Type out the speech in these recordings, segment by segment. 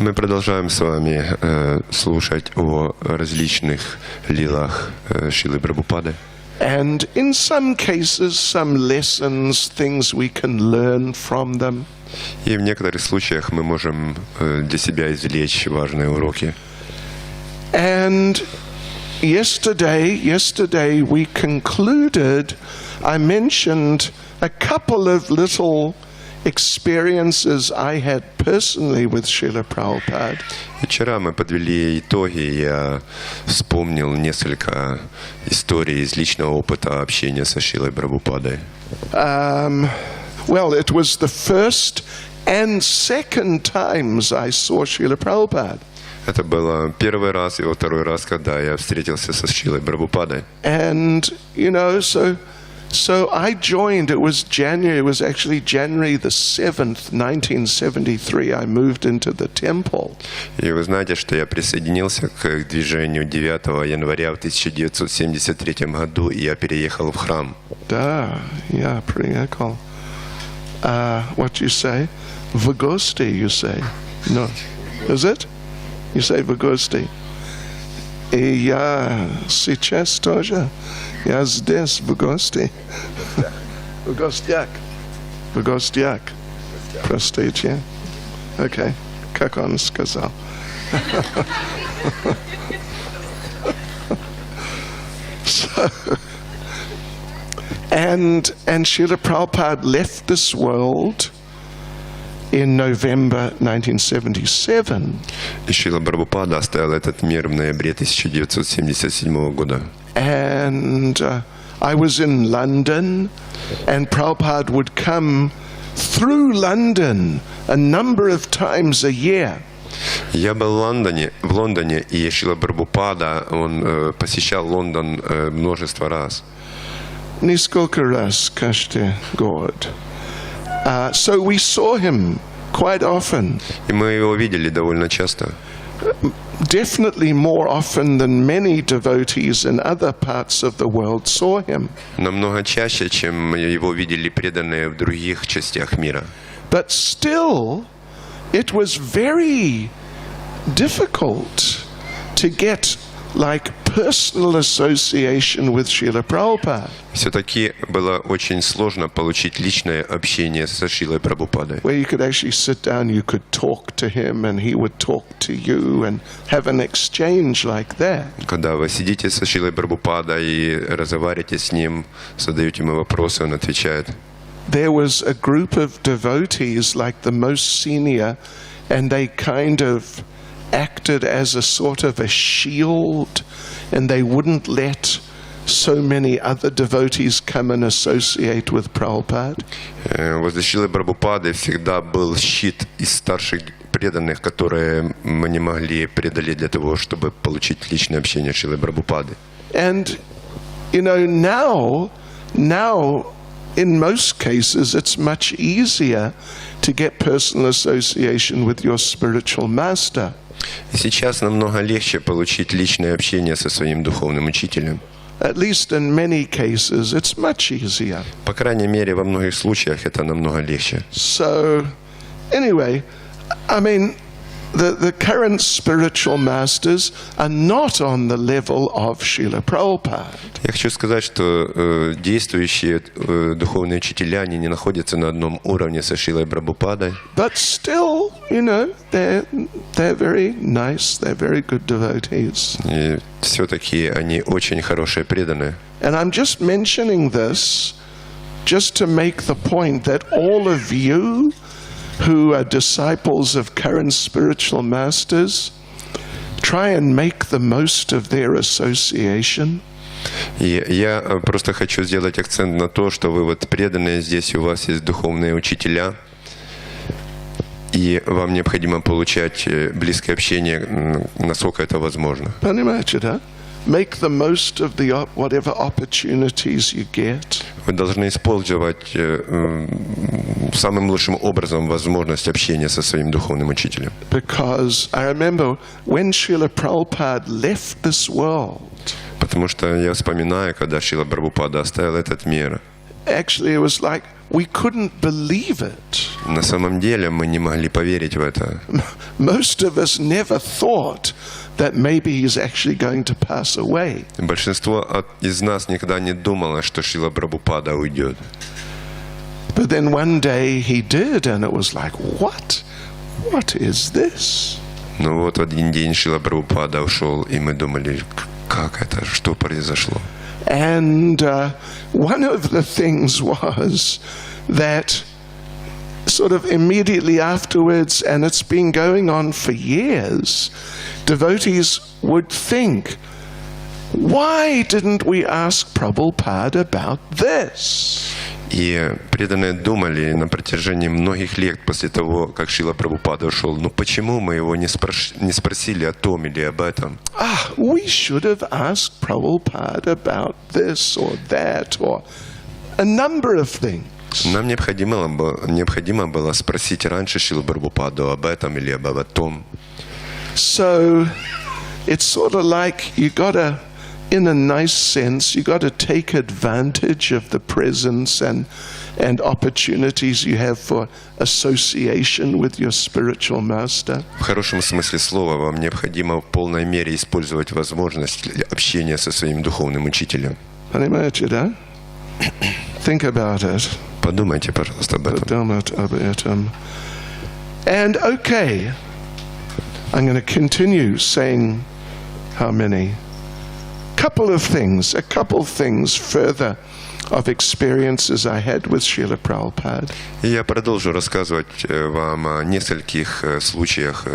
Мы продолжаем с вами слушать о различных лилах Шрилы Прабхупады. And in some cases, some lessons, things we can learn from them. И в некоторых случаях мы можем для себя извлечь важные уроки. And yesterday we concluded, I mentioned a couple of little experiences I had personally with Шриле Prabhupada. Вчера мы подвели итоги, я вспомнил несколько историй из личного опыта общения со Шрилой Прабхупадой. Well, it was the first and second times I saw Шриле Prabhupada. Это было первый раз и второй раз, когда я встретился со Шрилой Прабхупадой. And, so I joined, it was actually January the 7th, 1973, I moved into the temple. И вы знаете, что я присоединился к движению 9 января в 1973 году, и я переехал в храм. Да, yeah, pretty cool. What you say? Vagosti, you say? No. Is it? You say Vagosti. И я сейчас тоже. Я здесь, Vagosti. Vagostiak. Простите. Okay. Как он сказал? And Srila Prabhupada left this world in November 1977. И Шрила Прабхупада оставил этот мир в ноябре 1977 года. And I was in London, and Prabhupada would come through London a number of times a year. Я был в Лондоне, и Шрила Прабхупада, он посещал Лондон множество раз. Несколько раз каждый год. So we saw him quite often. И мы его видели довольно часто. Definitely more often than many devotees in other parts of the world saw him. Намного чаще, чем его видели преданные в других частях мира. But still, it was very difficult to get like personal association with Srila Prabhupada. Все-таки было очень сложно получить личное общение со Шрилой Прабхупадой. Where you could actually sit down, you could talk to him, and he would talk to you, and have an exchange like that. Когда вы сидите со Шрилой Прабхупадой и разговариваете с ним, задаете ему вопросы, он отвечает. There was a group of devotees, like the most senior, and they kind of acted as a sort of a shield, and they wouldn't let so many other devotees come and associate with Prabhupada. Возле Шрилы Прабхупады всегда был щит из старших преданных, которые мы не могли преодолеть для того, чтобы получить личное общение с Шрилой Прабхупадой. And now in most cases it's much easier to get personal association with your spiritual master. Сейчас намного легче получить личное общение со своим духовным учителем. At least in many cases, it's much easier. По крайней мере, во многих случаях это намного легче. So, anyway, I mean, the current spiritual masters are not on the level of Srila Prabhupada. Я хочу сказать, что действующие духовные учителя, они не находятся на одном уровне со Шрилой Прабхупадой. But still, they're very nice, they're very good devotees. И все-таки они очень хорошие преданные. And I'm just mentioning this just to make the point that all of you who are disciples of current spiritual masters, try and make the most of their association. И я просто хочу сделать акцент на то, что вы вот преданные здесь, у вас есть духовные учителя, и вам необходимо получать близкое общение, насколько это возможно. Понимаете, да? Make the most of whatever opportunities you get. Вы должны использовать самым лучшим образом возможность общения со своим духовным учителем. Because I remember when Srila Prabhupada left this world. Потому что я вспоминаю, когда Шрила Прабхупада оставил этот мир. actually it was like we couldn't believe it. На самом деле мы не могли поверить в это. Most of us never thought that maybe he's actually going to pass away. Большинство из нас никогда не думало, что Шрила Прабхупада уйдет. But then one day he did, and it was like, what? What is this? Но вот в один день Шрила Прабхупада ушел, и мы думали, как это, что произошло. And one of the things was that sort of immediately afterwards, and it's been going on for years, devotees would think, why didn't we ask Prabhupada about this? И преданные думали на протяжении многих лет после того, как Шрила Прабхупада ушел, ну почему мы его не спросили о том или об этом? We should have asked Prabhupada about this or that or a number of things. Нам необходимо было спросить раньше Шрилу Прабхупаду об этом или об том. So it's sort of like you gotta, in a nice sense, you got to take advantage of the presence and opportunities you have for association with your spiritual master. В хорошем смысле слова вам необходимо в полной мере использовать возможность общения со своим духовным учителем. Понимаете, да? Think about it. Подумайте, пожалуйста, об этом. And okay, I'm going to continue saying how many. A couple things further of experiences I had with Шрила Prabhupada. Я продолжу рассказывать вам о нескольких случаях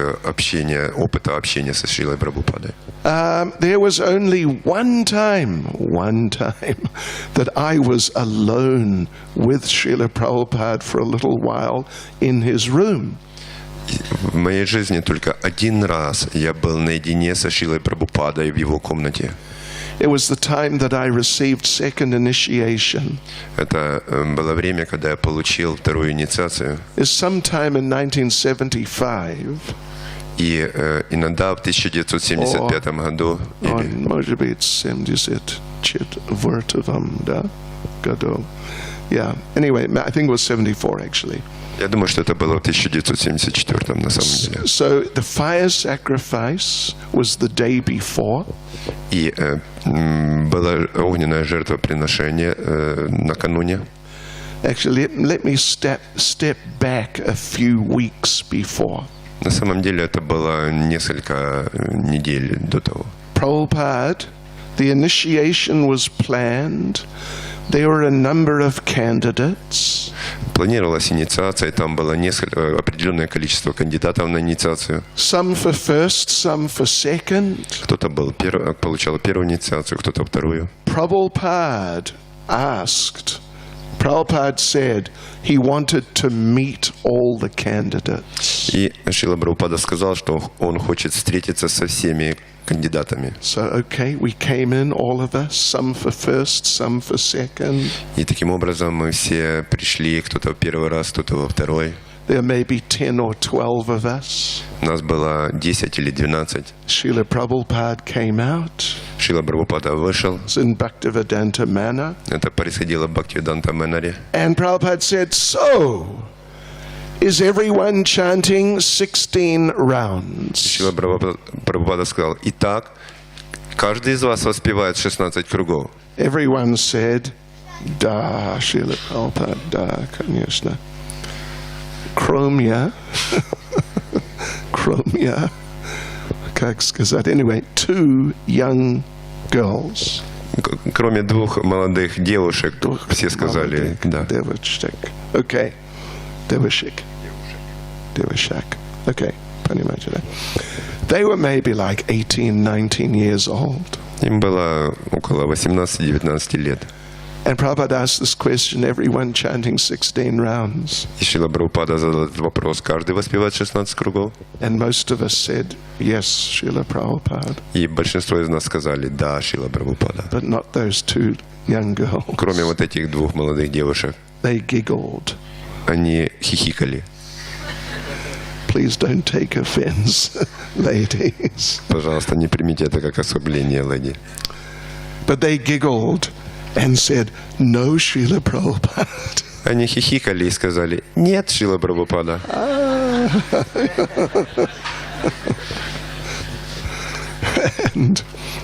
опыта общения со Шрилой Прабхупадой. There was only one time that I was alone with Шрила Prabhupada for a little while in his room. В моей жизни только один раз я был наедине со Шрилой Прабхупадой в его комнате. It was the time that I received second initiation. Это было время, когда я получил вторую инициацию. It's sometime in 1975. И иногда в 1975 году, может быть, 74 году. Yeah. Anyway, I think it was 74 actually. Я думаю, что это было в 1974 на самом деле. So the fire sacrifice was the day before. И было огненное жертвоприношение накануне. Actually, let me step back a few weeks before. На самом деле это было несколько недель до того. Prabhupada, the initiation was planned. There were a number of candidates. Планировалась инициация, и там было определенное количество кандидатов на инициацию. Some for first, some for second. Кто-то получал первую инициацию, кто-то вторую. Prabhupada said he wanted to meet all the candidates. И Шрила Прабхупада сказал, что он хочет встретиться со всеми кандидатами. So, okay, we came in, all of us, some for first, some for second. И таким образом мы все пришли, кто-то в первый раз, кто-то во второй. There may be 10 or 12 of us. Нас было 10 или 12. Шрила Prabhupada came out. Шрила Прабхупада вышел. It's in Bhaktivedanta Manor. Это происходило в Бхактивиданта Манаре. And Prabhupada said, so, is everyone chanting 16 rounds? Шрила Прабхупада сказал, итак, каждый из вас воспевает 16 кругов. Everyone said, да, Шрила Prabhupada, да, конечно. Chromia, как сказать, anyway, 2 young girls. Кроме 2 молодых девушек, все сказали, да. Девушек. Okay. Девушек. Okay. Понимаете, да? They were maybe like 18, 19 years old. Им было около 18-19 лет. And Prabhupada asked this question, everyone chanting 16 rounds. И Шрила Прабхупада задал этот вопрос, каждый воспевает 16 кругов? And most of us said, yes, Srila Prabhupada. И большинство из нас сказали, да, Шрила Прабхупада. But not those 2 young girls. Кроме вот этих 2 молодых девушек. They giggled. Они хихикали. Please don't take offense, ladies. Пожалуйста, не примите это как оскорбление, леди. But they giggled. and said, "No, Srila Prabhupada." Они хихикали и сказали: «Нет, Шрила Прабхупада».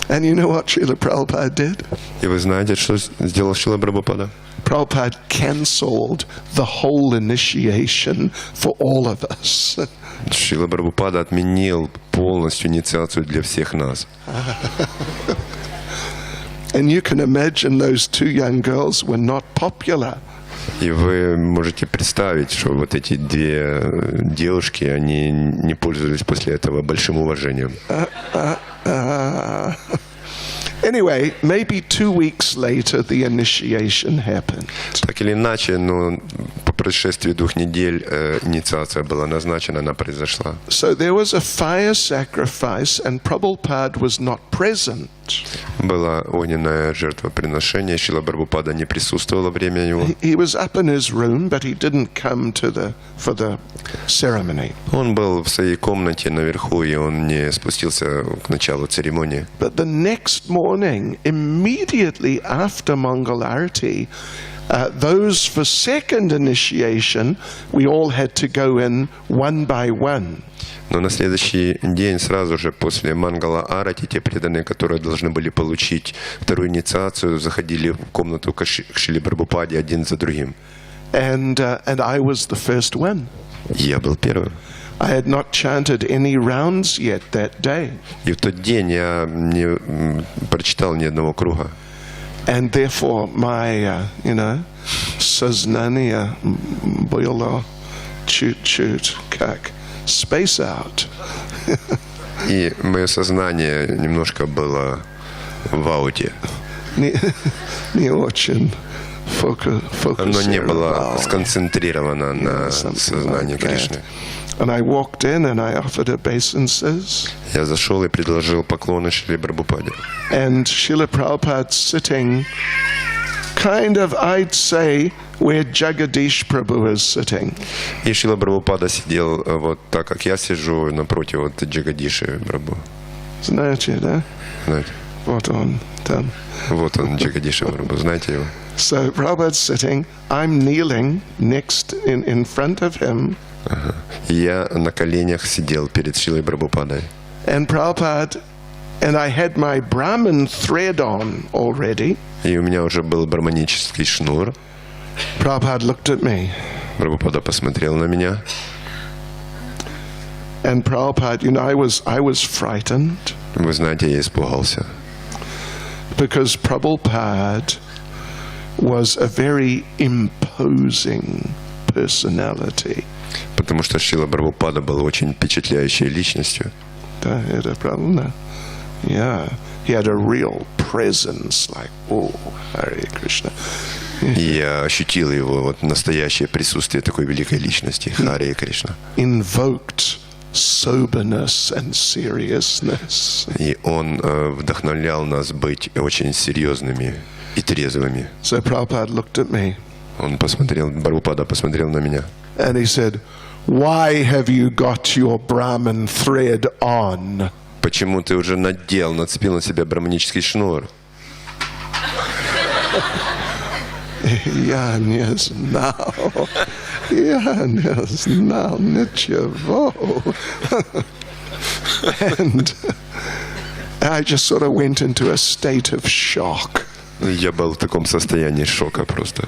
And you know what Srila Prabhupada did? И вы знаете, что сделал Шрила Прабхупада? Prabhupada cancelled the whole initiation for all of us. Шрила Прабхупада отменил полностью инициацию для всех нас. And you can imagine those two young girls were not popular. И вы можете представить, что вот эти две девушки, они не пользовались после этого большим уважением. Anyway, maybe 2 weeks later the initiation happened. Так или иначе, но по прошествии 2 недель инициация была назначена, она произошла. So there was a fire sacrifice and Prabhupada was not present. Было огненное жертвоприношение, Шрила Прабхупада не присутствовал во время его. He was up in his room, but he didn't come for the ceremony. Он был в своей комнате наверху, и он не спустился к началу церемонии. But the next morning, immediately after Mangalarti, those for second initiation, we all had to go in one by one. Но на следующий день, сразу же после Мангала Арати, те преданные, которые должны были получить вторую инициацию, заходили в комнату к Шриле Прабхупаде один за другим. And I was the first one. Я был первым. I had not chanted any rounds yet that day. И в тот день я не прочитал ни одного круга. And therefore my, сознание было чуть-чуть как space out. И мое сознание немножко было в ауте. Не очень фокусировано. Оно не было сконцентрировано на сознании Кришны. And I walked in and I offered obeisances. Я зашел и предложил поклоны Шриле Прабхупаде. And Srila Prabhupada sitting kind of, I'd say, where Jagadish Prabhu is sitting. И Шрила Прабхупада сидел вот так, как я сижу, напротив вот Джагадиши Прабху. Знаете, да? Знаете? Вот он там. Вот он, Джагадиши Прабху. Знаете его? So Prabhupada's sitting, I'm kneeling next in front of him. Ага. Я на коленях сидел перед Шрилой Прабхупадой. And Prabhupada, and I had my Brahmin thread on already. И у меня уже был браманический шнур. Prabhupada looked at me. Прабхупада посмотрел на меня. And Prabhupada, I was frightened. Вы знаете, я испугался. Because Prabhupada was a very imposing personality. Потому что Шрила Прабхупада был очень впечатляющей личностью. Да, это правильно. Yeah, he had a real presence, like, oh, Hare Krishna. И я ощутил его вот настоящее присутствие такой великой личности, Харе Кришна. Invoked soberness and seriousness. И он вдохновлял нас быть очень серьезными и трезвыми. So Prabhupada looked at me. Он посмотрел, Прабхупада посмотрел на меня. And he said, "Why have you got your Brahmin thread on?" Почему ты уже нацепил на себя браманический шнур? Я не знал. Я не знал ничего. And I just sort of went into a state of shock. Я был в таком состоянии шока просто.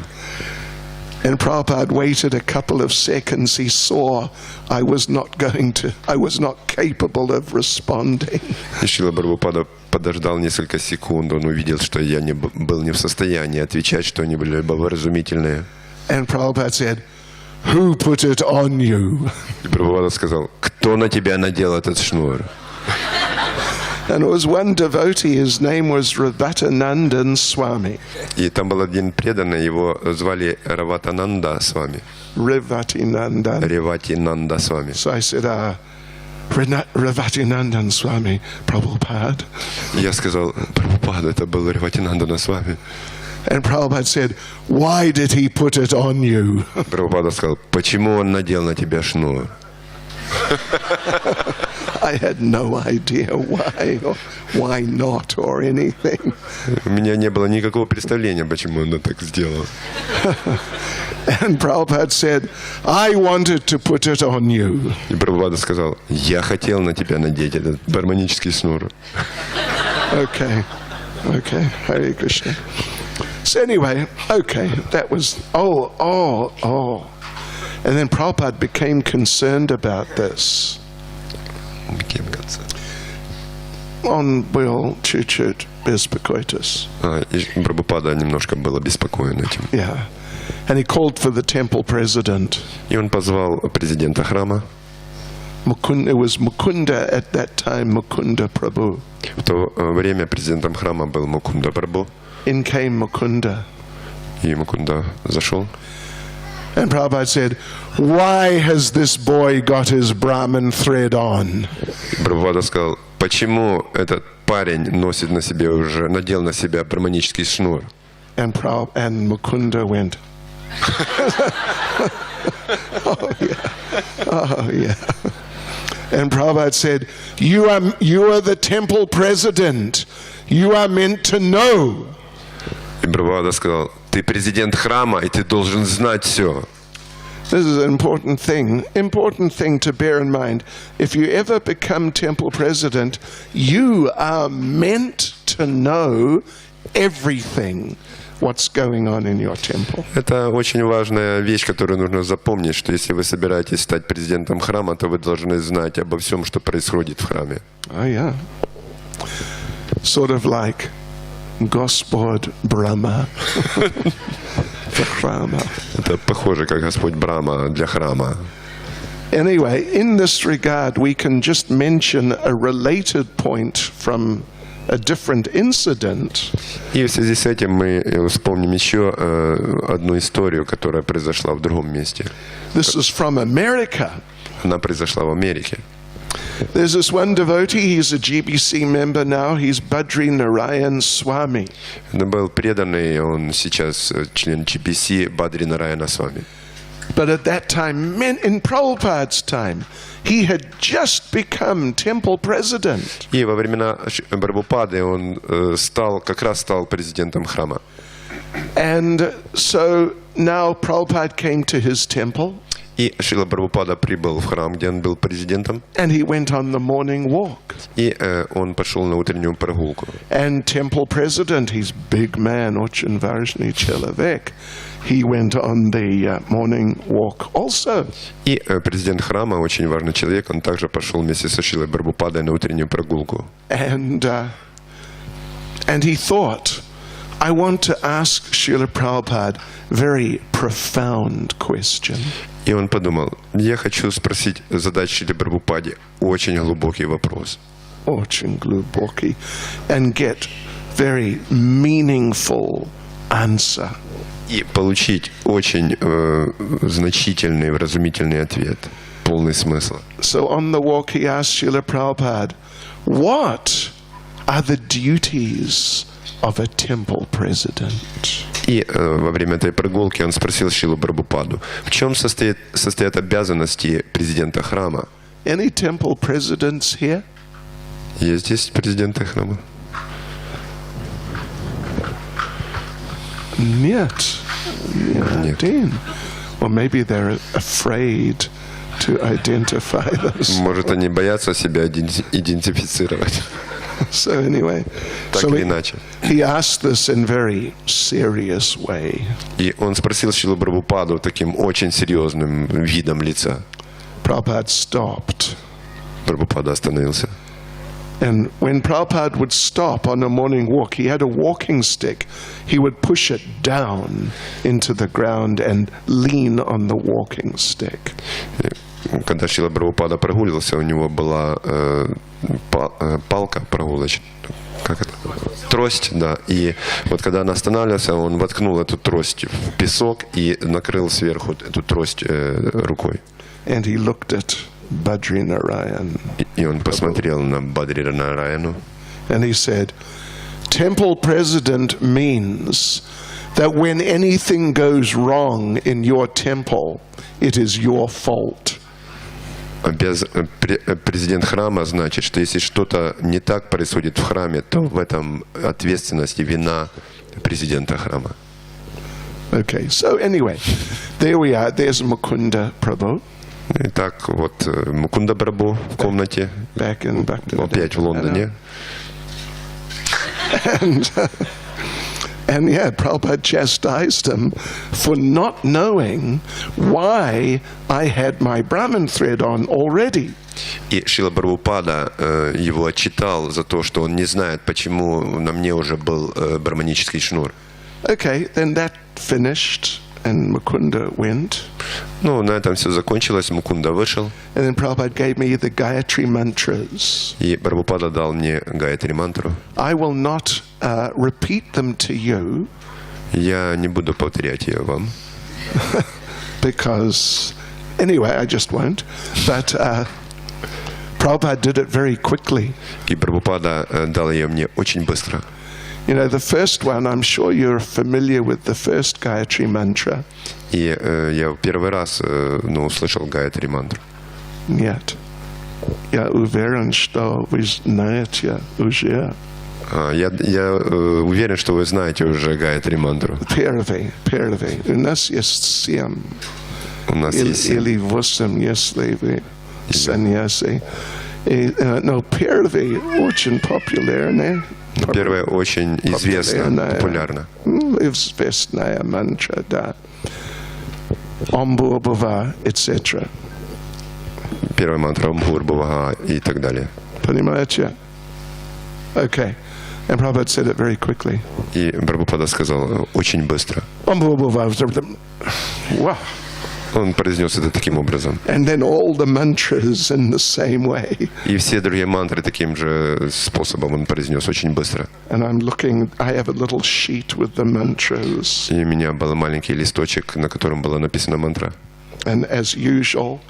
And Prabhupada waited a couple of seconds. He saw I was not capable of responding. И Шрила Прабхупада подождал несколько секунд. Он увидел, что я был не в состоянии отвечать что-нибудь вразумительное. And Prabhupada said, "Who put it on you?" И Прабхупада сказал: кто на тебя надел этот шнур? And it was one devotee, his name was Ravati Swami. И там был один преданный, его звали Раватананда Свами. Ravati Реватинанда Свами. So I said, Ravati Swami, Prabhupada. Я сказал: Прабхупада, это был Реватинанда Свами. And Prabhupada said, "Why did he put it on you?" Прабхупада сказал: почему он надел на тебя шнур? I had no idea why or why not or anything. У меня не было никакого представления, почему она так сделала. And Prabhupada said, I wanted to put it on you. И Прабхупада сказал, я хотел на тебя надеть этот гармонический шнур. Okay, Hare Krishna. So anyway, okay, that was, And then Prabhupada became concerned about this. Он был чуть-чуть беспокойтесь. И Прабхупада немножко был обеспокоен этим. Yeah. And he called for the temple president. И он позвал президента храма. It was Mukunda at that time, Mukunda Prabhu. В то время президентом храма был Мукунда Прабху. In came Mukunda. И Мукунда зашел. And Prabhupada said, why has this boy got his Brahmin thread on? Прабхупада сказал, почему этот парень носит на себе уже, надел на себя браманический шнур? And Mukunda went, oh yeah. And Prabhupada said, you are the temple president. You are meant to know. И Прабхупада сказал, ты президент храма, и ты должен знать все. This is an important thing to bear in mind. If you ever become temple president, you are meant to know everything what's going on in your temple. Это очень важная вещь, которую нужно запомнить, что если вы собираетесь стать президентом храма, то вы должны знать обо всем, что происходит в храме. Oh yeah. Sort of like Господь Брахма for храма. Это похоже, как Господь Брахма для храма. Anyway, in this regard, we can just mention a related point from a different incident. И в связи с этим мы вспомним еще одну историю, которая произошла в другом месте. This is from America. Она произошла в Америке. There's this one devotee, he's a GBC member now, he's Bhakti Narayan Swami. Это был преданный, он сейчас член GBC, Бхакти Чайтанья Свами. But at that time, in Prabhupada's time, he had just become temple president. И во времена Прабхупады он как раз стал президентом храма. And so now Prabhupada came to his temple. И Шрила Прабхупада прибыл в храм, где он был президентом. And he went on the morning walk. И он пошел на утреннюю прогулку. And temple president, he's big man, очень важный человек. He went on the morning walk also. И президент храма, очень важный человек, он также пошел вместе со Шрилой Прабхупадой на утреннюю прогулку. And he thought, I want to ask Шрила Prabhupada very profound question. И он подумал, я хочу задать Шриле Прабхупаде очень глубокий вопрос. Очень глубокий. And get very meaningful answer. И получить очень значительный, вразумительный ответ, полный смысла. So on the walk he asked Srila Prabhupada, what are the duties of a temple president? И во время этой прогулки он спросил Шрилу Прабхупаду, в чем состоят обязанности президента храма? Any temple presidents here? Есть здесь президенты храма? Нет. Нет. Or maybe they're afraid to identify those. Может, они боятся себя идентифицировать. So anyway, Так или иначе. He asked this in very serious way. И он спросил Шрилу Прабхупаду таким очень серьезным видом лица. Prabhupada stopped. Прабхупада остановился. And when Prabhupada would stop on a morning walk, he had a walking stick. He would push it down into the ground and lean on the walking stick. Когда Шрила Прабхупада прогуливался, у него была палка прогулочная, как это? Трость, да. И вот когда он останавливался, он воткнул эту трость в песок и накрыл сверху эту трость рукой. And he looked at Bhakti Narayan. И он посмотрел на Бхакти Нараяну. And he said, temple president means that when anything goes wrong in your temple, it is your fault. Президент храма значит, что если что-то не так происходит в храме, то в этом ответственность и вина президента храма. Okay, so anyway, there we are. There's Mukunda Prabhu. Итак, вот Мукунда Прабху в комнате, Back in Bhakti. опять в Лондоне. And yeah, Prabhupada chastised him for not knowing why I had my Brahmin thread on already. И Шрила Прабхупада его отчитал за то, что он не знает, почему на мне уже был брахманический шнур. Okay, then that finished, and Mukunda went. Ну, на этом все закончилось, Мукунда вышел. And then Prabhupada gave me the Gayatri mantras. И Прабхупада дал мне Гайатри мантру. I will not repeat them to you. Я не буду повторять ее вам. Because, anyway, I just won't. But Prabhupada did it very quickly. И Прабхупада дал ее мне очень быстро. You know, the first one, I'm sure you're familiar with the first Gayatri mantra. И я первый раз услышал Гайатри мантру. Нет. Я уверен, что вы знаете уже. Я уверен, что вы знаете уже Гайатри мантру. Первый. У нас есть 7. У нас есть 7. Или 8, если вы саньяси. Но первый очень популярный. Первое очень известно, популярно. Известная мантра, да. Омбурбува, etc. Первая мантра Омбурбува и так далее. Понимаете? Okay. And Prabhupada said it very quickly. И Прабхупада сказал очень быстро. Омбурбува. Wow. Он произнес это таким образом. And then all the mantras in the same way. И все другие мантры таким же способом он произнес очень быстро. And I'm looking, I have a little sheet with the mantras. И у меня был маленький листочек, на котором была написана мантра. And as usual,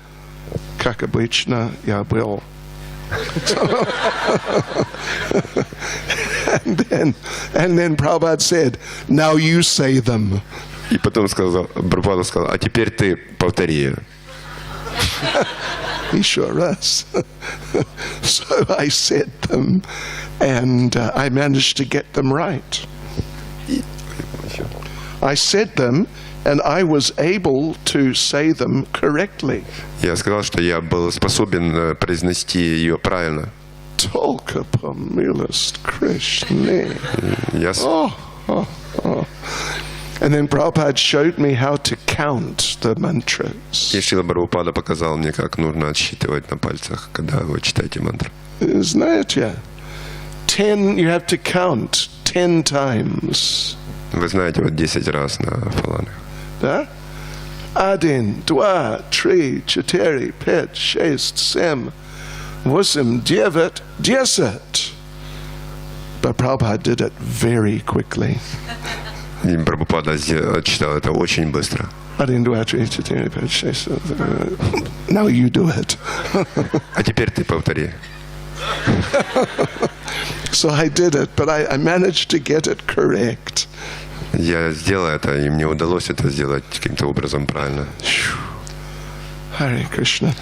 как обычно, я был. And then Prabhupada said, now you say them. И потом Прабхупада сказал, а теперь ты повтори. He sure is. So I said them, and I managed to get them right. I said them, and I was able to say them correctly. Я сказал, что я был способен произнести ее правильно. Только помилость Кришны. And then Prabhupada showed me how to count the mantras. И Шрила Прабхупада показал мне, как нужно отсчитывать на пальцах, когда вы читаете мантру. Знаете, 10, you have to count 10 times. Вы знаете, вот 10 раз на фаланах. Да? 1, 2, 3, 4, 5, 6, 7, 8, 9, 10. But Prabhupada did it very quickly. И Прабхупада отчитал это очень быстро. 1, 2, 3, 4, 5, 6. Now you do it. А теперь ты повтори. So I did it, but I managed to get it correct. Я сделал это, и мне удалось это сделать каким-то образом правильно. Hare Krishna.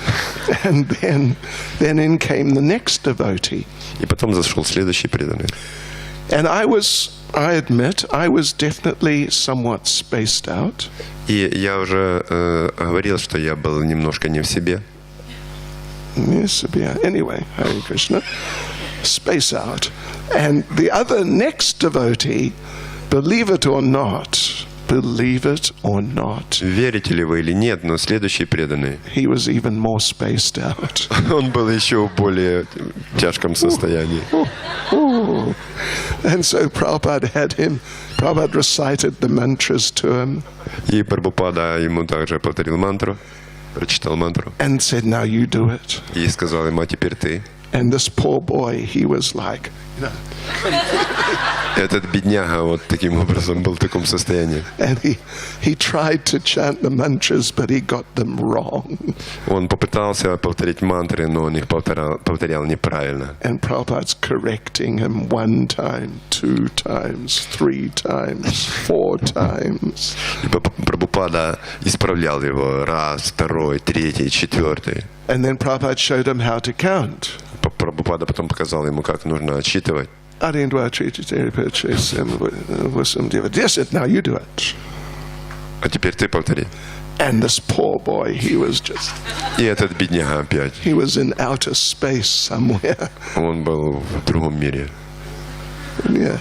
And then in came the next devotee. И потом зашел следующий преданный. And I admit, I was definitely somewhat spaced out. И я уже говорил, что я был немножко не в себе. Yes, yeah. Anyway, Hare Krishna. Space out. And the other next devotee, believe it or not, верите ли вы или нет, но следующий преданный, he was even more spaced out. Он был еще в более тяжком состоянии. And so Prabhupada recited the mantras to him. И Прабхупада ему также повторил мантру, прочитал мантру. And said, now you do it. И сказал ему, а теперь ты. And this poor boy, he was like, you know. Этот бедняга вот таким образом был в таком состоянии. And he tried to chant the mantras, but he got them wrong. Он попытался повторить мантры, но он их повторял неправильно. And Prabhupada's correcting him 1 time, 2 times, 3 times, 4 times. И Прабхупада исправлял его 1, 2, 3, 4. And then Prabhupada showed him how to count. Прабхупада потом показал ему, как нужно отсчитывать. Yes, now you do it. А теперь ты повтори. And this poor boy, he was just... И этот бедняга опять. He was in outer space somewhere. Он был в другом мире. Yeah.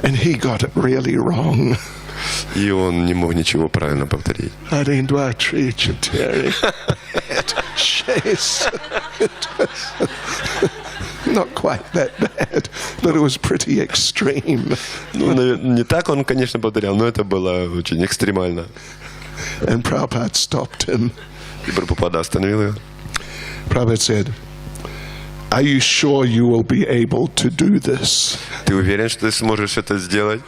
And he got it really wrong. И он не мог ничего правильно повторить. Not quite that bad, but it was pretty extreme. Ну, не так он, конечно, повторял, но это было очень экстремально. And Prabhupada stopped him. И Прабхупада остановил его. Prabhupada said, "Are you sure you will be able to do this?" Ты уверен, что ты сможешь это сделать?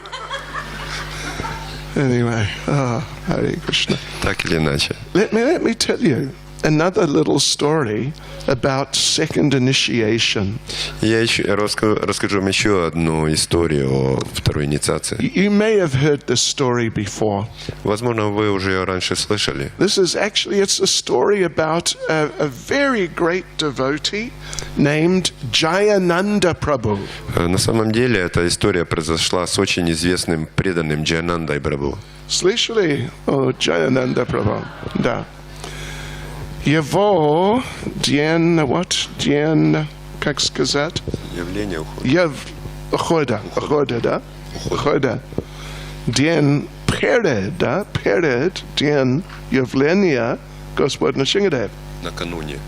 Anyway, Hare Krishna. Так или иначе. Let me tell you another little story about second initiation. Я расскажу вам еще одну историю о второй инициации. You may have heard this story before. Возможно, вы уже ее раньше слышали. This is actually, it's a story about a very great devotee named Jayananda Prabhu. На самом деле, эта история произошла с очень известным преданным Джаянандой Прабху. Слышали о Jayananda Prabhu? Да. Его день, как сказать? Явление ухода. Ухода. День перед день явления Господа Шингадева. Накануне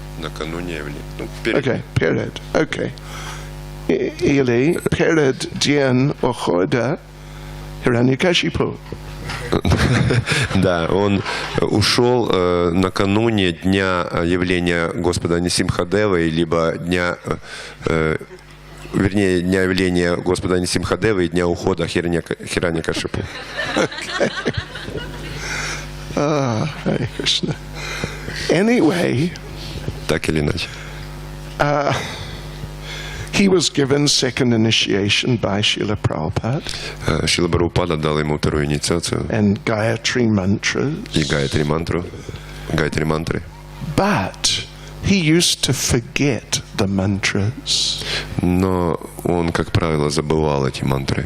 явления. Okay, перед. Okay. Или перед день ухода Хираньякашипу. Да, он ушел накануне дня явления Господа Нисимхадевы, либо дня явления Господа Нисимхадевы и дня ухода Хираньякашипу. Hare Krishna. Anyway, так или иначе. He was given second initiation by Shrila Prabhupada. Шрила Прабхупада дал ему вторую инициацию. And Gayatri mantras. И Гайатри мантры. But he used to forget the mantras. Но он, как правило, забывал эти мантры.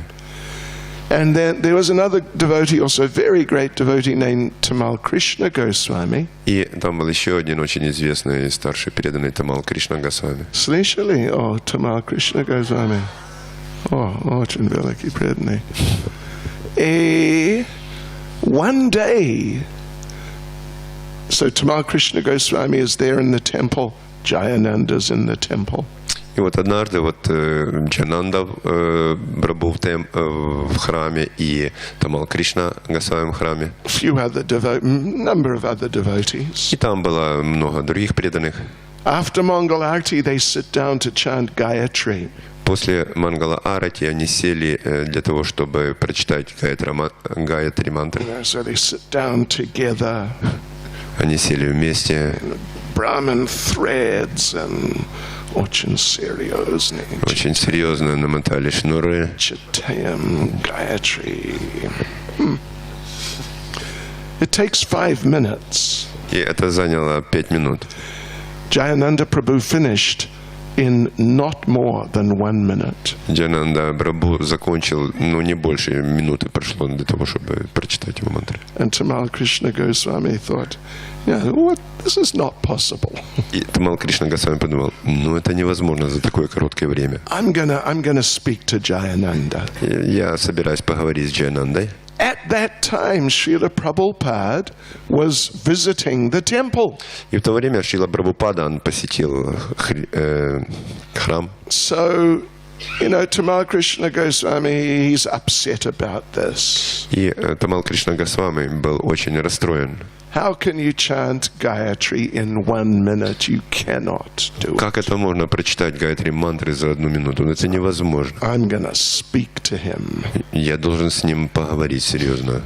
And then there was another devotee, also a very great devotee named Tamal Krishna Goswami. И там был еще один очень известный старший преданный Тамал Кришна Госвами. Слышали о Tamal Krishna Goswami? Очень великий преданный. One day, so Tamal Krishna Goswami is there in the temple, Jayananda's in the temple. И вот однажды Джананда Прабху в храме и Тамал Кришна Госвами в храме. Number of other devotees. И там было много других преданных. After Mangal Arati, they sit down to chant Gayatri. После Мангала Арати они сели для того, чтобы прочитать Гайатри мантры. So they sit down together. Они сели вместе. Brahman threads and очень серьезно намотали шнуры. Читаем Гайатри. It takes 5 minutes. И это заняло 5 минут. Jayananda Prabhu finished in not more than 1 minute. Джананда Прабху закончил, не больше минуты прошло для того, чтобы прочитать его мантры. And Tamal Krishna Goswami thought, this is not possible. И Тамал Кришна Госвами подумал, это невозможно за такое короткое время. I'm gonna speak to Jayananda. Я собираюсь поговорить с Джаянандой. At that time, Srila Prabhupada was visiting the temple. И в то время Шрила Прабхупада он посетил храм. So, Tamal Krishna Goswami, he's upset about this. И Тамал Кришна Госвами был очень расстроен. How can you chant Gayatri in 1 minute? You cannot do it. Как это можно прочитать Гайатри мантры за 1 минуту? Это невозможно. I'm gonna speak to him. Я должен с ним поговорить серьезно.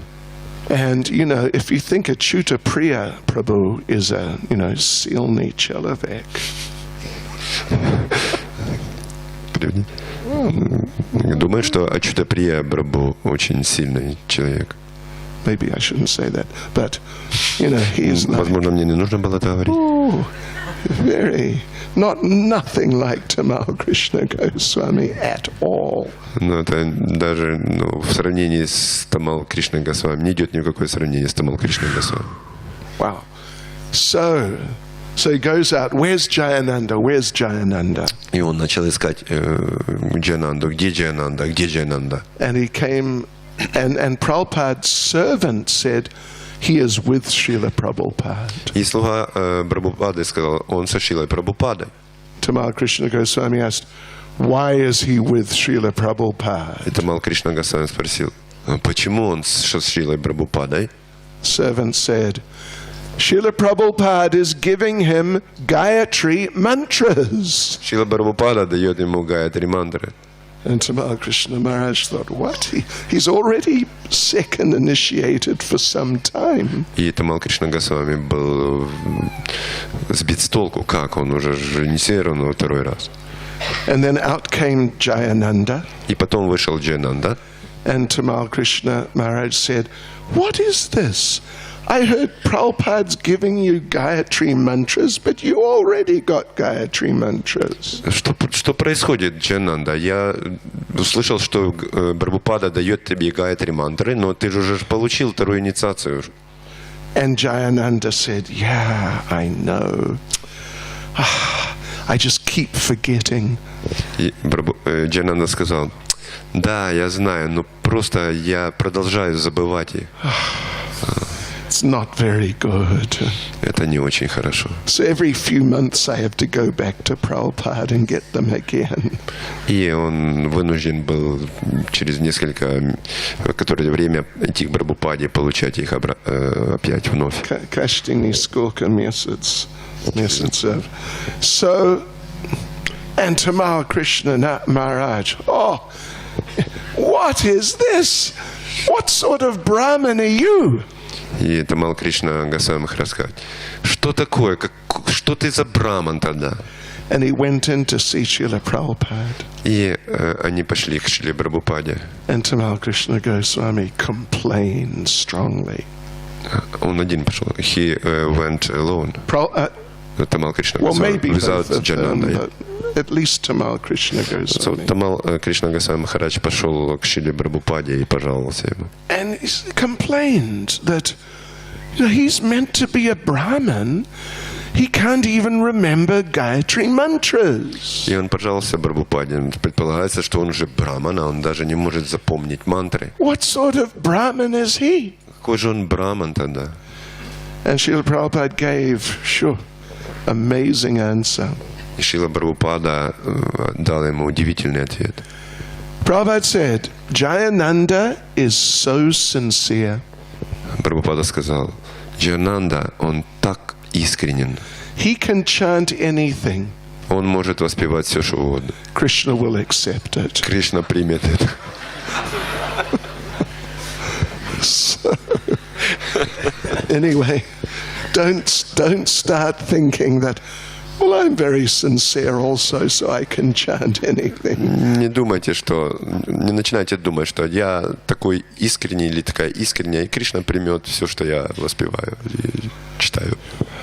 And if you think Achyuta Priya Prabhu is a silny человек. Думаю, что Ачюта Прия Прабху очень сильный человек. maybe I shouldn't say that, but, you know, he's like, Возможно, мне не нужно было это говорить. oh, nothing like Tamal Krishna Goswami at all. Но это даже в сравнении с Тамал Кришной Госвами не идет ни в какое сравнение с Тамал Кришной Госвами. Wow. So he goes out. Where's Jayananda? Where's Jayananda? И он начал искать Джаянанду. Где Джаянанда? Где Джаянанда? And he came, and Prabhupada's servant said, he is with Srila Prabhupada. И слуга Прабхупады сказал, он со Шрилой Прабхупадой. Tamal Krishna Goswami asked, why is he with Srila Prabhupada? И Тамал Кришна Госвами спросил, почему он с Шрилой Прабхупадой? Servant said, Srila Prabhupada is giving him Gayatri mantras. Шрила Прабхупада дает ему Гаятри мантры. And Tamal Krishna Maharaj thought, what? He's already second initiated for some time. И Тамал Кришна Госвами был сбит с толку, как он уже инициирован во второй раз. And then out came Jayananda. И потом вышел Джаянанда. And Tamal Krishna Maharaj said, what is this? I heard Prabhupada's giving you Gayatri mantras, but you already got Gayatri mantras. Что происходит, Джаянанда? Я услышал, что Прабхупада дает тебе Гаятри мантры, но ты же уже получил вторую инициацию. And Jayananda said, yeah, I know. I just keep forgetting. И Джаянанда сказал, да, я знаю, но просто я продолжаю забывать их. It's not very good. Это не очень хорошо. So every few months I have to go back to Prabhupada and get them again. И он вынужден был через несколько которое время идти к Прабхупаде, получать их опять вновь. Каждый несколько месяцев. So, and Tamal Krishna Maharaj, oh, what is this? What sort of Brahman are you? И Тамал Кришна Госвами Махарадж сказать, что такое, что ты за браман тогда? And he went in to see Srila Prabhupada. И они пошли к Шриле Прабхупаде. And Tamal Krishna Goswami complained strongly. Он один пошел. He went alone. Тамал Кришна Госвами without Jananda. At least Tamal Krishna Goswami. Тамал Кришна Госвами Махарадж пошел к Шриле Прабхупаде и пожаловался ему. And he complained that, you know, he's meant to be a Brahmin. He can't even remember Gayatri mantras. И он пожаловался Прабхупаде. Предполагается, что он уже браман, а он даже не может запомнить мантры. What sort of Brahmin is he? Какой же он браман тогда? And Srila Prabhupada gave, amazing answer. И Шрила Прабхупада дал ему удивительный ответ. Prabhupada said, Jayananda is so sincere. Прабхупада сказал, Джаянанда, он так искренен. He can chant anything. Он может воспевать все, что угодно. Krishna will accept it. Кришна примет это. So, anyway, don't start thinking that, well, I'm very sincere also, so I can chant anything. Не думайте, что, не начинайте думать, что я такой искренний или такая искренняя, и Кришна примет все, что я воспеваю и читаю.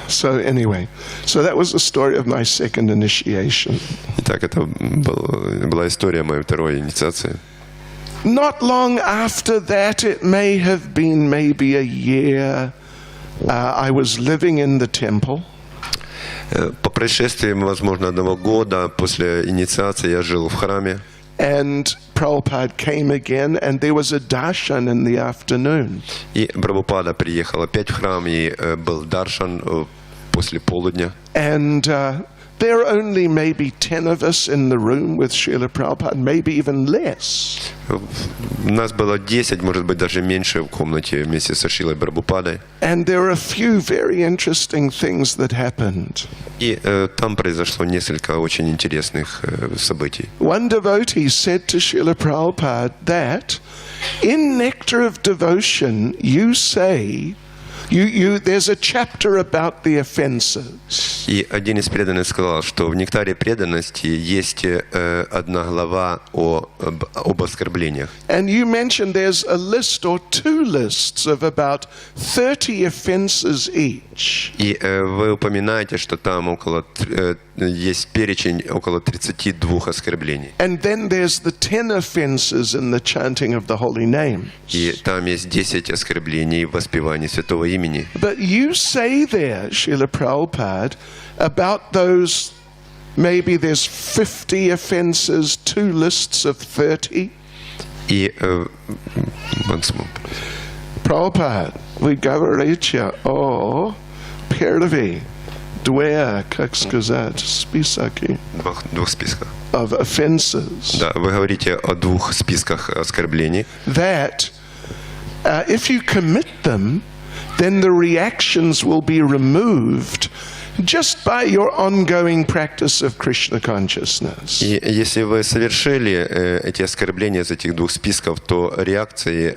So anyway, so that was the story of my second initiation. Итак, это была история моей второй инициации. Not long after that, it may have been maybe a year, I was living in the temple. По прошествии, возможно, 1 года после инициации я жил в храме. And Prabhupada came again, and there was a darshan in the afternoon. И Прабхупада приехал опять в храм, и был даршан после полудня. And there are only maybe 10 of us in the room with Srila Prabhupada, maybe even less. Нас было 10, может быть, даже меньше в комнате вместе со Шрилой Прабхупадой. And there are a few very interesting things that happened. И там произошло несколько очень интересных событий. One devotee said to Srila Prabhupada that in Nectar of Devotion you say There's a chapter about the offenses. И один из преданных сказал, что в нектаре преданности есть одна глава об оскорблениях. And you mentioned there's a list or two lists of about 30 offenses each. И вы упоминаете, что там есть перечень около 32 оскорблений. And then there's the 10 offenses in the chanting of the holy name. И там есть 10 оскорблений в воспевании святого имени. But you say there, Шриле Prabhupada, about those, maybe there's 50 offenses, two lists of 30. И Prabhupada, вы говорите о первой две, как сказать, списке двух списках. of offenses. Да, вы говорите о двух списках оскорблений. That if you commit them, then the reactions will be removed just by your ongoing practice of Krishna consciousness. И если вы совершили эти оскорбления из этих двух списков, то реакции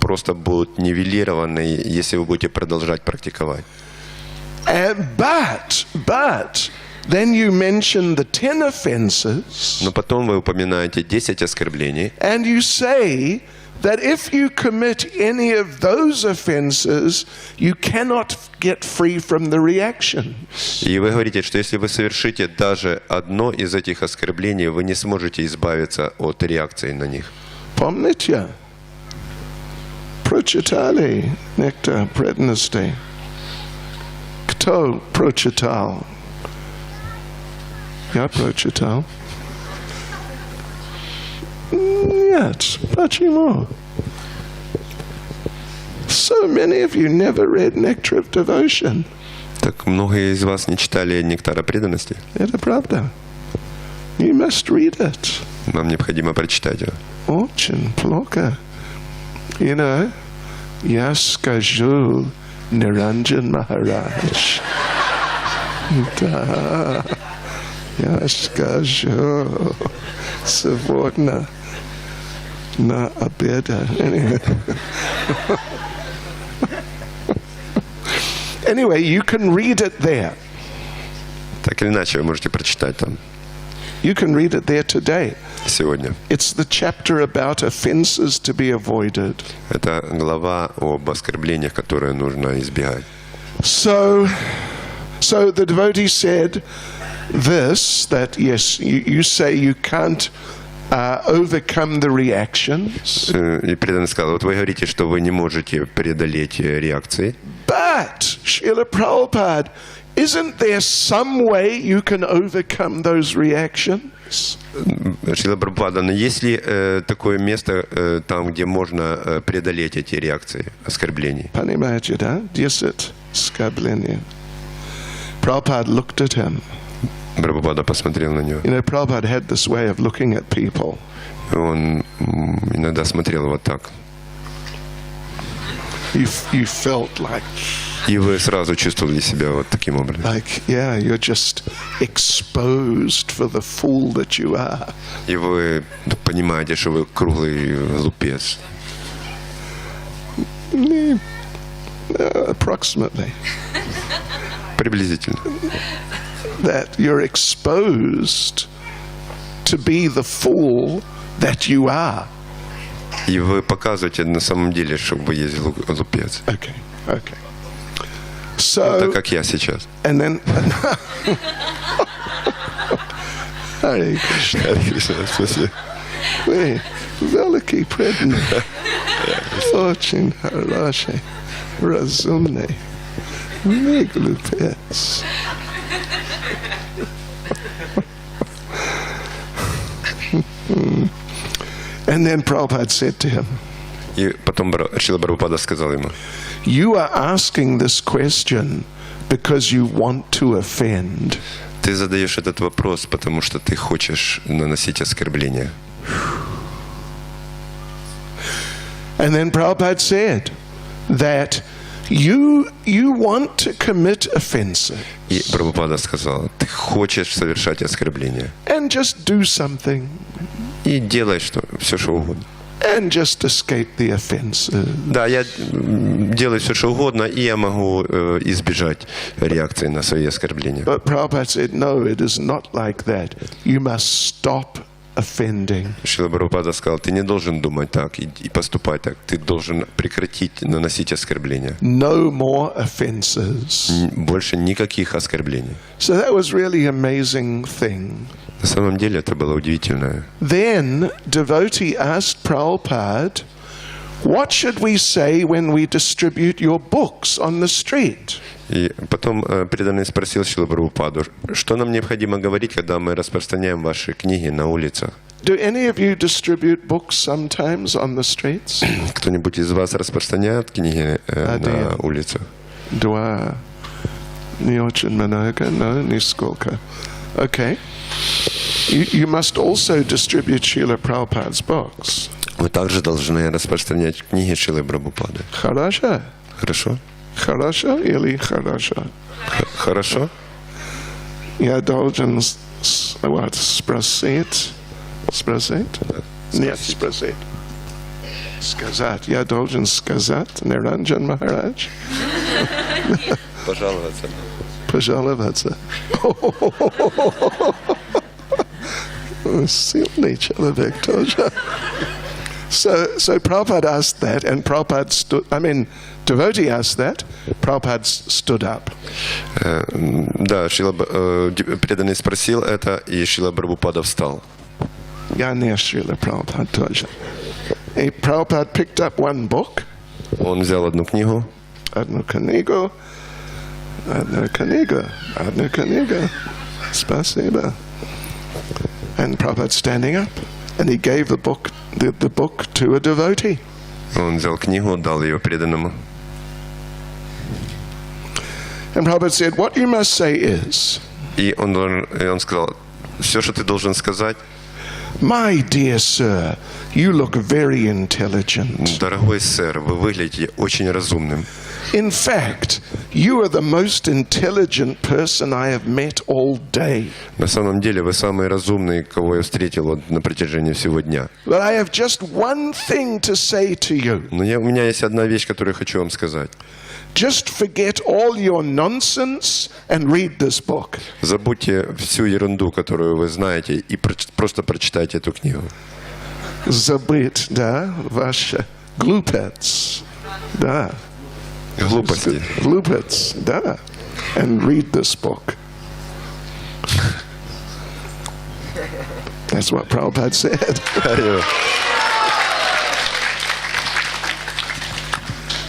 просто будут нивелированы, если вы будете продолжать практиковать. But then you mention the 10 offenses. Но потом вы упоминаете 10 оскорблений. And you say that if you commit any of those offenses, you cannot get free from the reaction. И вы говорите, что если вы совершите даже одно из этих оскорблений, вы не сможете избавиться от реакции на них. Помните? Прочитали нектар преданности? Кто прочитал? Я прочитал. Нет, почему? So many of you never read Nectar of Devotion. Так многие из вас не читали нектара преданности. Это правда. You must read it. Вам необходимо прочитать его. Очень плохо. You know, я скажу Niranjan Maharaj. Да. Я скажу сегодня на обеда. Anyway, you can read it there. Так или иначе, вы можете прочитать там You can read it there today. сегодня. It's the chapter about offenses to be avoided. Это глава об оскорблениях, которые нужно избегать. So the devotee said this, that yes, you say you can't overcome the reactions. И преданный сказал, вот вы говорите, что вы не можете преодолеть реакции. But, Srila Prabhupada, isn't there some way you can overcome those reactions? Шрила Прабхупада, но есть ли такое место там, где можно преодолеть эти реакции оскорблений? Понимаете, да? 10 оскорбления. Prabhupada looked at him. Прабхупада посмотрел на него. You know, Prabhupada had this way of looking at people. Он иногда смотрел вот так. You felt like, И вы сразу чувствовали себя вот таким образом. yeah, you're just exposed for the fool that you are. И вы понимаете, что вы круглый глупец. Approximately. Приблизительно. That you're exposed to be the fool that you are. И вы показываете на самом деле, что вы есть глупец. Okay. Так So, как я сейчас. and then, Hare Krishna. Вы великий преданный, очень хороший, разумный, не глупец. And then Prabhupada said to him, И потом Шрила Прабхупада сказал ему, you are asking this question because you want to offend. ты задаешь этот вопрос, потому что ты хочешь наносить оскорбления. And then Prabhupada said that you want to commit offenses И Прабхупада сказал, ты хочешь совершать оскорбления. and just do something. И делай все, что угодно. and just escape the offenses. Да, я делаю все, что угодно, и я могу избежать реакции на свои оскорбления. But Prabhupada said, no, it is not like that. You must stop offending. Шрила Прабхупада сказал, ты не должен думать так и поступать так. Ты должен прекратить наносить оскорбления. No more offenses. Больше никаких оскорблений. So that was really an amazing thing. На самом деле это было удивительно. Then devotee asked Prabhupada, what should we say when we distribute your books on the street? И потом преданный спросил Шрилу Прабхупаду, что нам необходимо говорить, когда мы распространяем ваши книги на улицах? Do any of you distribute books sometimes on the streets? Кто-нибудь из вас распространяет книги на улицах? Два. Не очень много, но нисколько. Okay. You must also distribute Srila Prabhupada's books. Вы также должны распространять книги Шрилы Прабхупады. Хорошо? Хорошо? Хорошо или хорошо? Хорошо? Я должен спросить? Спросить? Нет, спросить. Сказать. Я должен сказать, Ниранджан Махарадж? Пожаловаться. Пожаловаться. Сильный человек тоже. So Prabhupada asked that, and Prabhupada devotee asked that, Prabhupada stood up. Да, преданный спросил это, и Шрила Прабхупада встал. Я не Шрила Прабхупада тоже. И Prabhupada picked up one book. Он взял одну книгу. Одну книгу. Спасибо. And Prabhupada standing up, and he gave the book to a devotee. Он взял книгу, дал ее преданному. And Prabhupada said, what you must say is, И он сказал, все, что ты должен сказать, my dear sir, you look very intelligent. дорогой сэр, вы выглядите очень разумным. In fact, you are the most intelligent person I have met all day. На самом деле, вы самый разумный, кого я встретил вот на протяжении всего дня. But I have just one thing to say to you. Но у меня есть одна вещь, которую я хочу вам сказать. Just forget all your nonsense and read this book. Забудьте всю ерунду, которую вы знаете, и просто прочитайте эту книгу. Забыть, да, ваше глупец, да. Глупости. Glupits, да. And read this book. That's what Prabhupada said.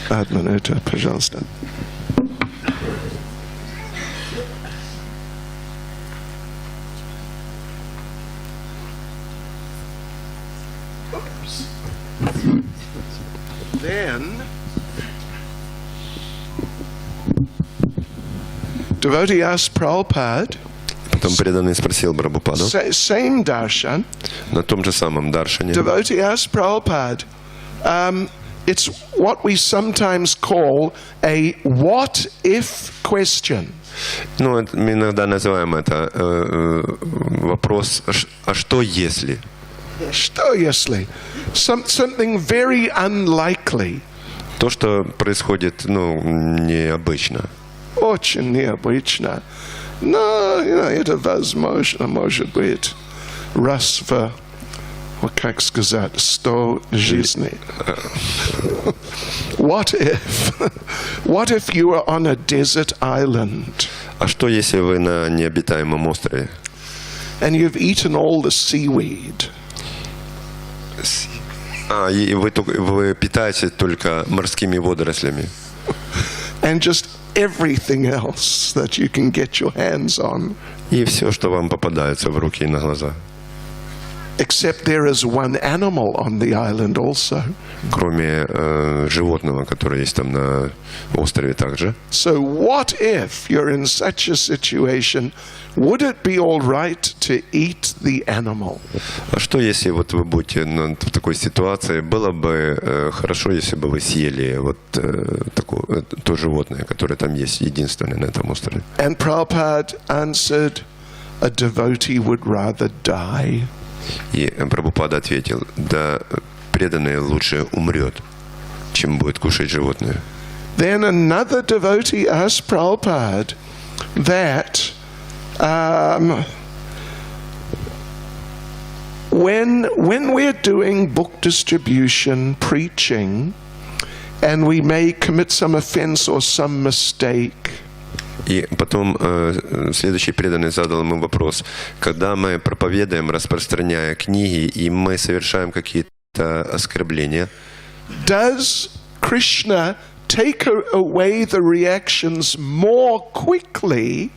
Одну минуту, пожалуйста. Then devotee asked Prabhupada, Потом преданный спросил Прабхупаду same darshan, на том же самом даршане. devotee asked Prabhupada, it's what we sometimes call a what-if question. Ну, мы иногда называем это вопрос, а что если? Что если? Something very unlikely. То, что происходит, необычно. Очень необычно. Но, это возможно, может быть, раз в, как сказать, 100 жизней. What if you were on a desert island? А что, если вы на необитаемом острове? And you've eaten all the seaweed. И вы питаетесь только морскими водорослями. And just everything else that you can get your hands on. И все, что вам попадается в руки и на глаза. Except there is one animal on the island also. Кроме животного, которое есть там на острове также. So what if you're in such a situation? Would it be all right to eat the animal? А что, если вот вы будете в такой ситуации? Было бы хорошо, если бы вы съели вот то животное, которое там есть, единственное на этом острове. And Prabhupada answered, a devotee would rather die. И Прабхупада ответил, да, преданный лучше умрет, чем будет кушать животное. Then another devotee asked Prabhupada that when we're doing book distribution, preaching, and we may commit some offense or some mistake, И потом следующий преданный задал ему вопрос. Когда мы проповедуем, распространяя книги, и мы совершаем какие-то оскорбления, does Krishna take away the reactions more quickly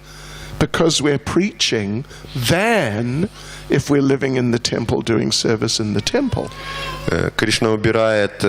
because we're preaching than if we're living in the temple doing service in the temple? Кришна убирает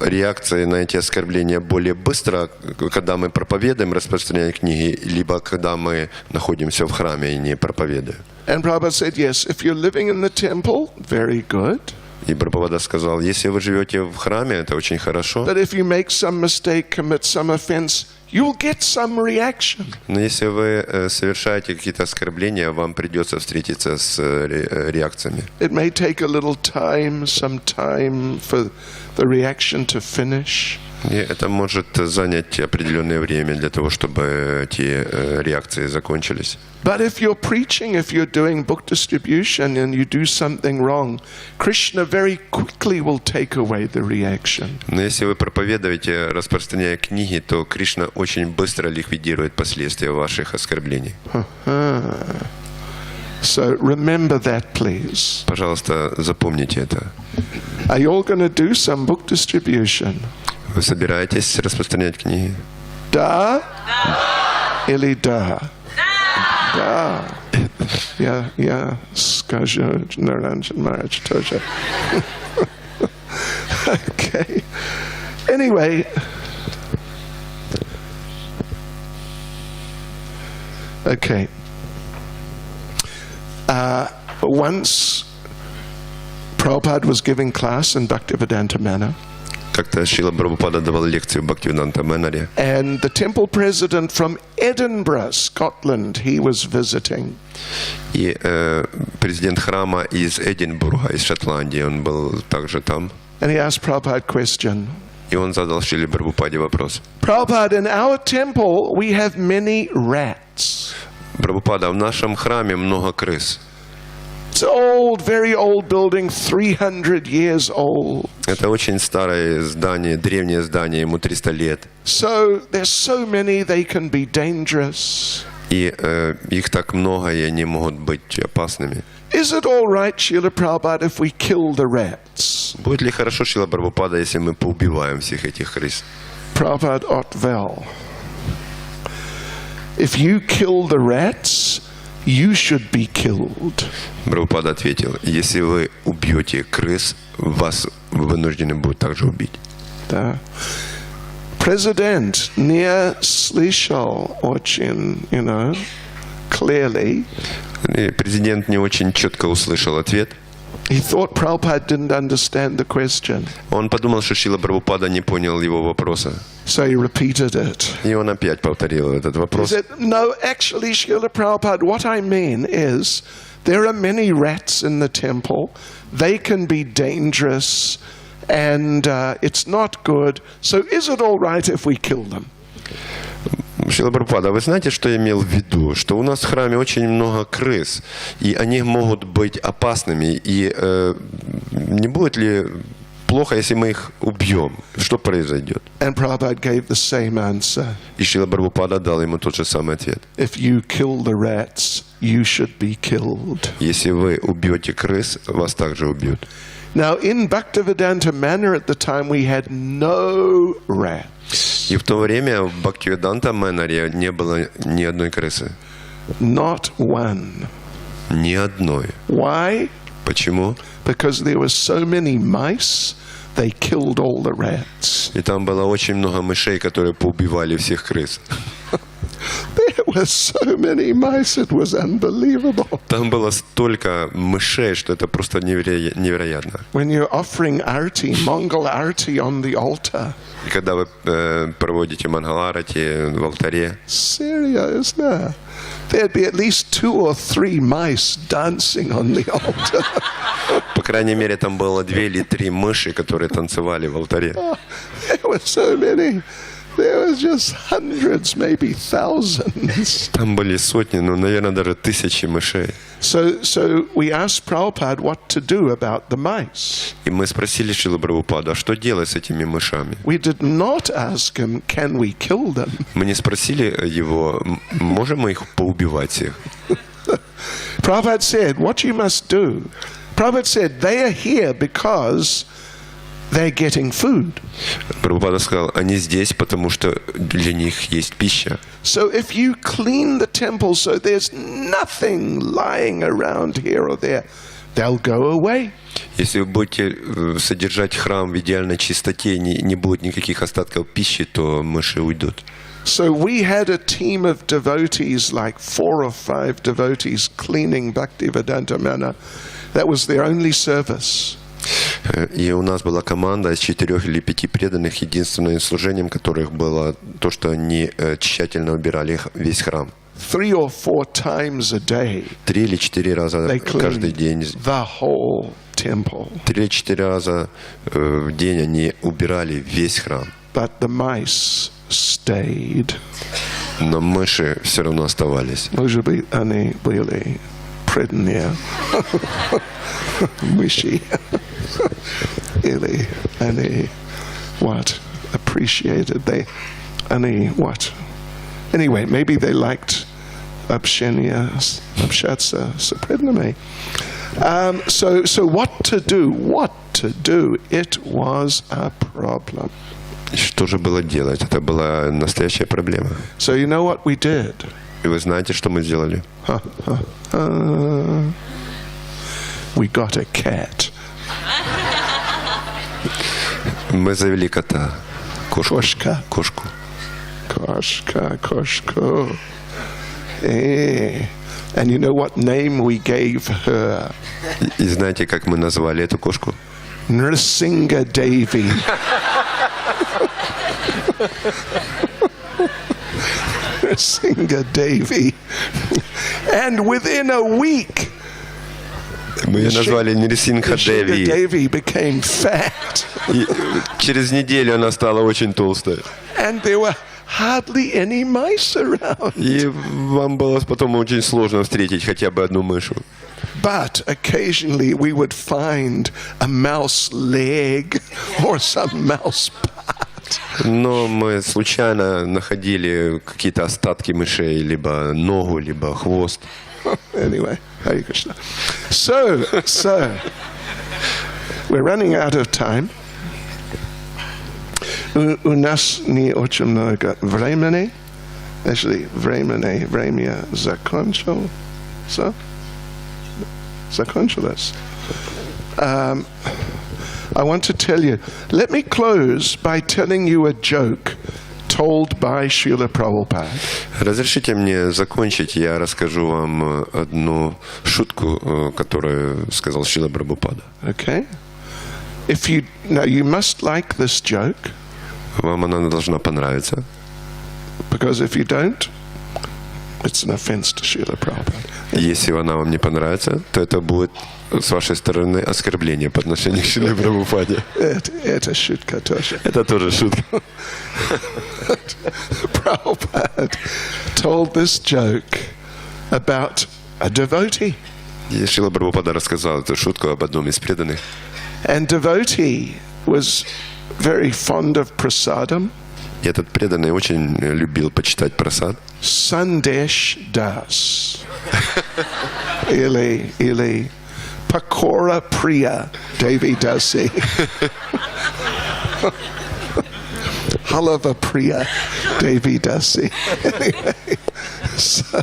реакции на эти оскорбления более быстро, когда мы проповедуем, распространяем книги, либо когда мы находимся в храме и не проповедуем. And Prabhupada said, yes, if you're living in the temple, very good. И Прабхупада сказал, если вы живете в храме, это очень хорошо. But if you make some mistake, commit some offense, you'll get some reaction. Но если вы совершаете какие-то оскорбления, вам придется встретиться с реакциями. It may take a little time, some time for the reaction to finish. И это может занять определенное время для того, чтобы эти реакции закончились. But if you're preaching, if you're doing book distribution and you do something wrong, Krishna very quickly will take away the reaction. Но если вы проповедуете, распространяя книги, то Кришна очень быстро ликвидирует последствия ваших оскорблений. So remember that, please. Пожалуйста, запомните это. Are you all going to do some book distribution? Вы собираетесь распространять книги? Da? Или да? Да. Я скажу Наранджан Марадж тоже. Okay. Anyway. Okay. Once Prabhupada was giving class in Bhaktivedanta Manor. Как-то Шрила Прабхупада давал лекцию в Бхактивиданта Мэнаре. And the temple president from Edinburgh, Scotland, he was visiting. И президент храма из Эдинбурга, из Шотландии, он был также там. And he asked Prabhupada a question. И он задал Шриле Прабхупаде вопрос. Prabhupada, in our temple we have many rats. Прабхупада, в нашем храме много крыс. It's an old, very old building, 300 years old. Это очень старое здание, древнее здание, ему 300 лет. So there's so many, they can be dangerous. И их так много, и они могут быть опасными. Is it all right, Srila Prabhupada, if we kill the rats? Будет ли хорошо, Шрила Прабхупада, если мы поубиваем всех этих крыс? Prabhupada отвел. If you kill the rats, you should be killed. Прабхупада ответил, если вы убьете крыс, вас вынуждены будут также убить. Да. Президент не слышал очень, clearly. И президент не очень четко услышал ответ. He thought Prabhupada didn't understand the question. Он подумал, что Шрила Прабхупада не понял его вопроса. So he repeated it. И он опять повторил этот He вопрос. said, no, actually, Srila Prabhupada, what I mean is there are many rats in the temple. They can be dangerous and it's not good. So is it all right if we kill them? Шрила Прабхупада, вы знаете, что я имел в виду? Что у нас в храме очень много крыс, и они могут быть опасными. И не будет ли плохо, если мы их убьем? Что произойдет? And Prabhupada gave the same answer. И Шрила Прабхупада дал ему тот же самый ответ. If you kill the rats, you should be killed. Если вы убьете крыс, вас также убьют. Now, in Bhaktivedanta Manor at the time, we had no rats. И в то время в Бхактивиданта Мэнаре не было ни одной крысы. Not one. Ни одной. Why? Почему? Because there were so many mice, they killed all the rats. И там было очень много мышей, которые поубивали всех крыс. There were so many mice, it was unbelievable. Там было столько мышей, что это просто невероятно. When you're offering arti, Mongol arti on the altar. И когда вы проводите мангаларати в алтаре, Seriously. there'd be at least 2 or 3 mice dancing on the altar. По крайней мере, там было 2 или 3 мыши, которые танцевали в алтаре. There were so many. There was just hundreds, maybe thousands. Там были сотни, ну, наверное, даже тысячи мышей. So we asked Prabhupada what to do about the mice. И мы спросили Шрилу Прабхупаду, а что делать с этими мышами? We did not ask him, can we kill them? Мы не спросили его, можем мы их поубивать всех? Prabhupada said, what you must do. Prabhupada said, they are here because they're getting food. Прабхупада сказал, они здесь, потому что для них есть пища. So if you clean the temple so there's nothing lying around here or there, they'll go away. Если вы будете содержать храм в идеальной чистоте, не будет никаких остатков пищи, то мыши уйдут. So we had a team of devotees, like 4 or 5 devotees, cleaning Bhaktivedanta Mana. That was their only service. И у нас была команда из 4 или 5 преданных, единственным служением которых было то, что они тщательно убирали весь храм. 3 or 4 times a day. 3 или 4 раза каждый день. The whole temple. 3 или 4 раза в день они убирали весь храм. But the mice stayed. Но мыши все равно оставались. Они были преданные. Мыши. Или они what? Appreciated. Они what? Anyway, maybe they liked общаться с преданными. So what to do? What to do? It was a problem. Что же было делать? Это была настоящая проблема. So you know what we did? И вы знаете, что мы сделали? We got a cat. Мы завели кота. Кошка. Кошку. Кошку. And you know what name we gave her? И знаете, как мы назвали эту кошку? Nrsinga Devi. Nrsinga Devi. And within a week, мы ее назвали Нрсингха Деви. Devi became fat. И через неделю она стала очень толстой. And there were hardly any mice around. И вам было потом очень сложно встретить хотя бы одну мышу. But occasionally we would find a mouse leg or some mouse part. Но мы случайно находили какие-то остатки мышей, либо ногу, либо хвост. Anyway, Hare Krishna. So we're running out of time. У нас не очень много времени. Actually, время закончилось. I want to tell you, let me close by telling you a joke told by Шриле Прабхупаде. Разрешите мне закончить, я расскажу вам одну шутку, которую сказал Шрила Прабхупада. Okay? Now you must like this joke. Вам она должна понравиться. Because if you don't, it's an offense to Шрила Prabhupada. Если она вам не понравится, то это будет с вашей стороны оскорбление по отношению к Шриле Прабхупаде. Это шутка тоже. Это тоже шутка. Prabhupada told this joke about a devotee. И Шрила Прабхупада рассказал эту шутку об одном из преданных. And devotee was very fond of prasadam. И этот преданный очень любил почитать прасад. Sandesh Das. Или Pakora Priya Devi Dasi. Halava Priya Devi Dasi. Anyway, so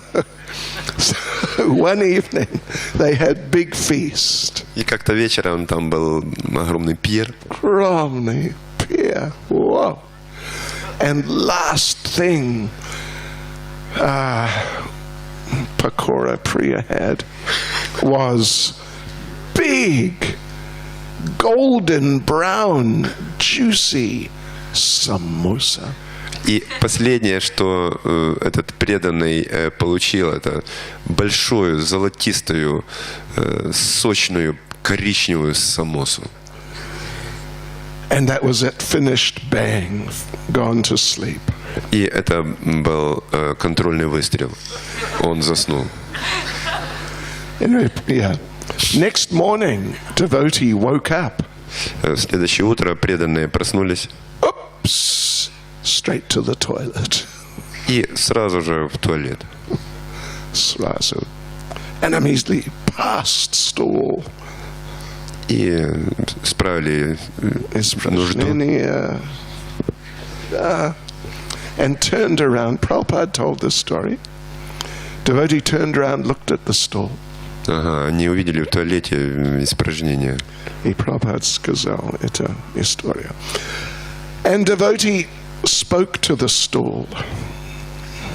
one evening they had big feast. И как-то вечером там был огромный пир. Огромный пир. Wow. And last thing Pakora Priya had was big, golden brown, juicy samosa. И последнее, что этот преданный получил это большую, золотистую, сочную, коричневую самосу. And that was it, finished, bang, gone to sleep. И это был контрольный выстрел. Он заснул. Anyway, yeah. Next morning, devotee woke up. В следующее утро преданные проснулись. Oops! Straight to the toilet. И сразу же в туалет. Srazu. And immediately past stool. И справили нужду. And turned around. Prabhupada told this story. Devotee turned around, looked at the stool. Ага, они увидели в туалете испражнения. И Prabhupada сказал эту историю. And devotee spoke to the stool.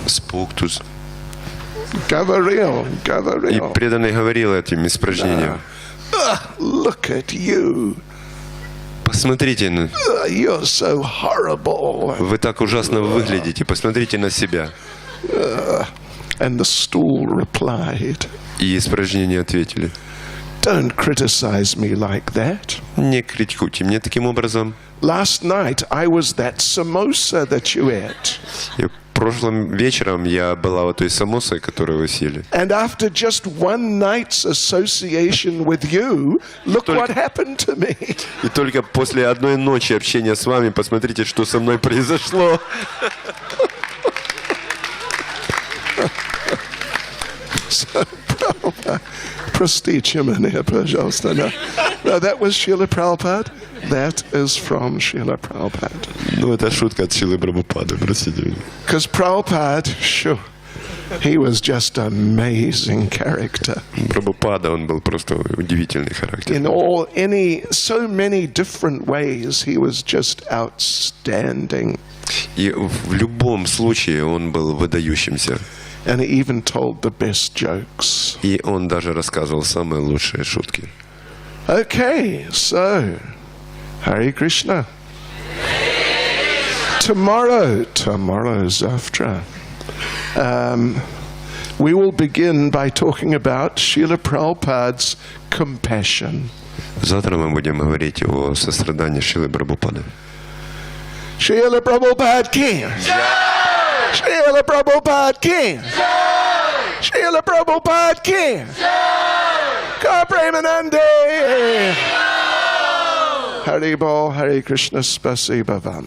Спуктус. Говорил. И преданный говорил этим испражнением. Look at you. Посмотрите, You're so horrible. вы так ужасно выглядите, посмотрите на себя. And the stool replied, И испражнения ответили. Don't criticize me like that. Не критикуйте меня таким образом. Last night I was that samosa that you ate. И прошлым вечером я была вот той самосой, которую вы съели. And after just one night's association with you, look what happened to me. И только после одной ночи общения с вами посмотрите, что со мной произошло. So, простите меня, пожалуйста. No, that was Шриле Prabhupada. That is from Шриле Prabhupada. Ну, это шутка от Шрилы Прабхупады, простите меня. Because Prabhupada, sure, he was just an amazing character. Прабхупада, он был просто удивительный характер. In so many different ways, he was just outstanding. И в любом случае он был выдающимся. And he even told the best jokes. И он даже рассказывал самые лучшие шутки. Okay, so, Hare Krishna. Tomorrow, завтра, we will begin by talking about Шриле Prabhupada's compassion. Завтра мы будем говорить о сострадании Шрилы Прабхупады. Шриле Prabhupada ki. Шриле Prabhupada ki. Шриле Prabhupada ki. Ka Premanande. Hari Bol, Hare Krishna, Spasiba Vam.